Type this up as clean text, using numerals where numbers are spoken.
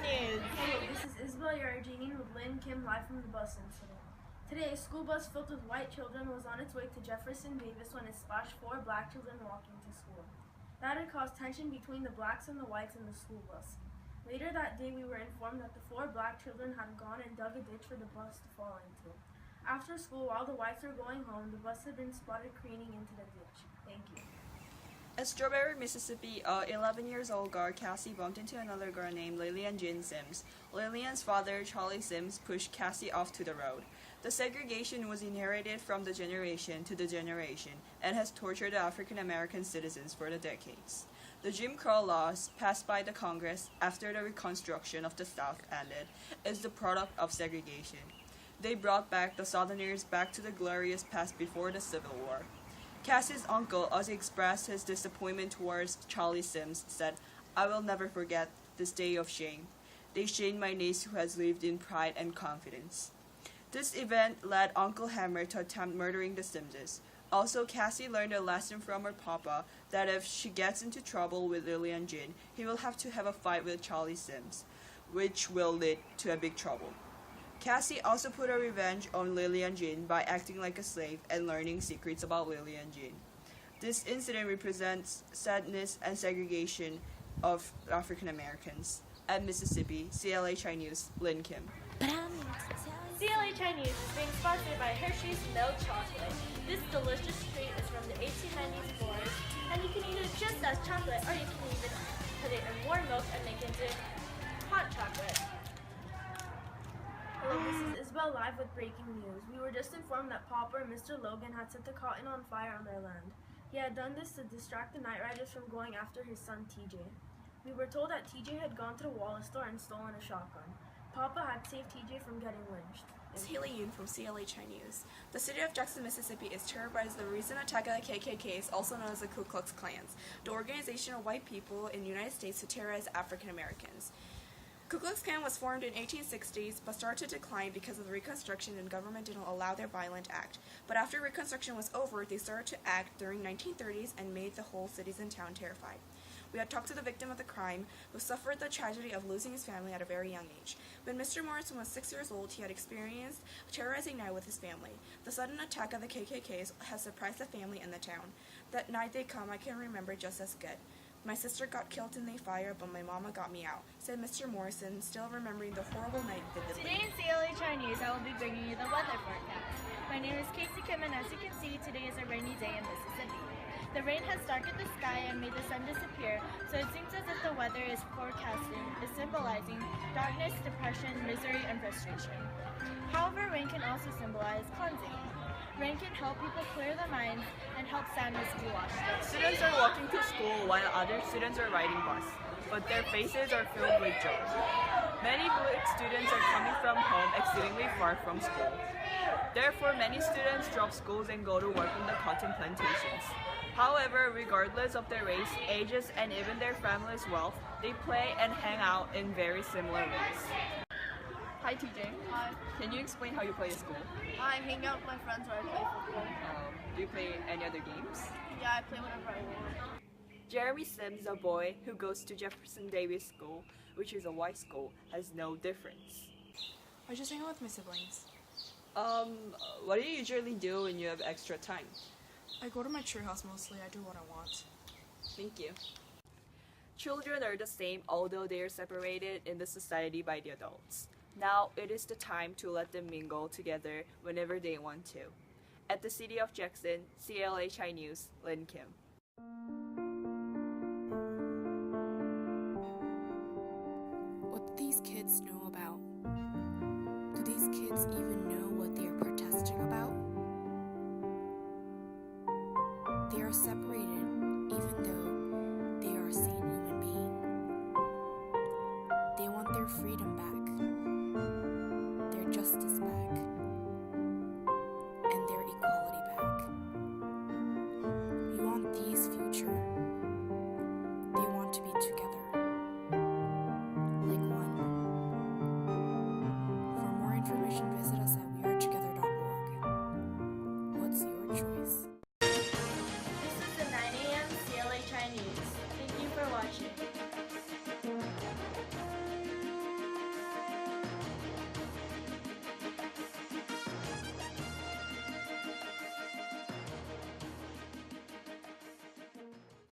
News. Hey, this is Isabell Yarijirian with Lynn, Kim, live from the bus incident. Today, a school bus filled with white children was on its way to Jefferson Davis when it splashed 4 black children walking to school. That had caused tension between the blacks and the whites in the school bus. Later that day, we were informed that the 4 black children had gone and dug a ditch for the bus to fall into. After school, while the whites were going home, the bus had been spotted careening into the ditch. Thank you. In Strawberry, Mississippi, a 11 years old girl, Casie, bumped into another girl named Yarijirian Sims. Lillian's father, Charlie Sims, pushed Casie off to the road. The segregation was inherited from the generation to the generation and has tortured the African American citizens for the decades. The Jim Crow laws passed by the Congress after the Reconstruction of the South ended is the product of segregation. They brought back the Southerners back to the glorious past before the Civil War. Casie's uncle, as he expressed his disappointment towards Charlie Sims, said, "I will never forget this day of shame. They shamed my niece who has lived in pride and confidence." This event led Uncle Hammer to attempt murdering the Simses. Also, Casie learned a lesson from her papa that if she gets into trouble with Yarijirian, he will have to have a fight with Charlie Sims, which will lead to a big trouble. Casie also put her revenge on Yarijirian by acting like a slave and learning secrets about Yarijirian. This incident represents sadness and segregation of African Americans. At Mississippi, CLHI News, Lynn Kim. CLHI News is being sponsored by Hershey's Milk Chocolate. This delicious treat is from the 1890s forward, and you can eat it just as chocolate, or you can even put it in warm milk and make it into hot chocolate. Hello, this is Isabell live with breaking news. We were just informed that Pauper, Mr. Logan, had set the cotton on fire on their land. He had done this to distract the night riders from going after his son TJ. We were told that TJ had gone to the Wallace store and stolen a shotgun. Papa had saved TJ from getting lynched. It's Haley Yoon from CLHI News. The city of Jackson, Mississippi is terrorized by the recent attack of the KKK, also known as the Ku Klux Klan, the organization of white people in the United States to terrorize African Americans. Ku Klux Klan was formed in 1860s but started to decline because of the Reconstruction and government didn't allow their violent act. But after Reconstruction was over, they started to act during 1930s and made the whole cities and town terrified. We had talked to the victim of the crime, who suffered the tragedy of losing his family at a very young age. When Mr. Morrison was 6 years old, he had experienced a terrorizing night with his family. The sudden attack of the KKK has surprised the family and the town. That night they come, I can remember just as good. My sister got killed in the fire, but my mama got me out, said Mr. Morrison, still remembering the horrible night vividly. Today in CLHI News, I will be bringing you the weather forecast. My name is Casie Kim, and as you can see, today is a rainy day in Mississippi. The rain has darkened the sky and made the sun disappear, so it seems as if the weather is symbolizing darkness, depression, misery, and frustration. However, rain can also symbolize cleansing. Rain can help people clear their minds and help sadness be washed away. Students are walking to school while other students are riding bus, but their faces are filled with joy. Many black students are coming from home exceedingly far from school. Therefore, many students drop schools and go to work in the cotton plantations. However, regardless of their race, ages, and even their family's wealth, they play and hang out in very similar ways. Hi TJ. Hi. Can you explain how you play at school? I hang out with my friends or I play football. Do you play any other games? Yeah, I play whenever I want. Jeremy Sims, a boy who goes to Jefferson Davis School, which is a white school, has no difference. I just hang out with my siblings. What do you usually do when you have extra time? I go to my tree house mostly. I do what I want. Thank you. Children are the same, although they are separated in the society by the adults. Now it is the time to let them mingle together whenever they want to. At the city of Jackson, CLHI News, Lynn Kim. What do these kids know about? Do these kids even know what they are protesting about? They are separated even though they are a sane human being. They want their freedom back, their justice back, and their equality back. We want these future. They want to be together, like one. For more information, visit us at wearetogether.org. What's your choice?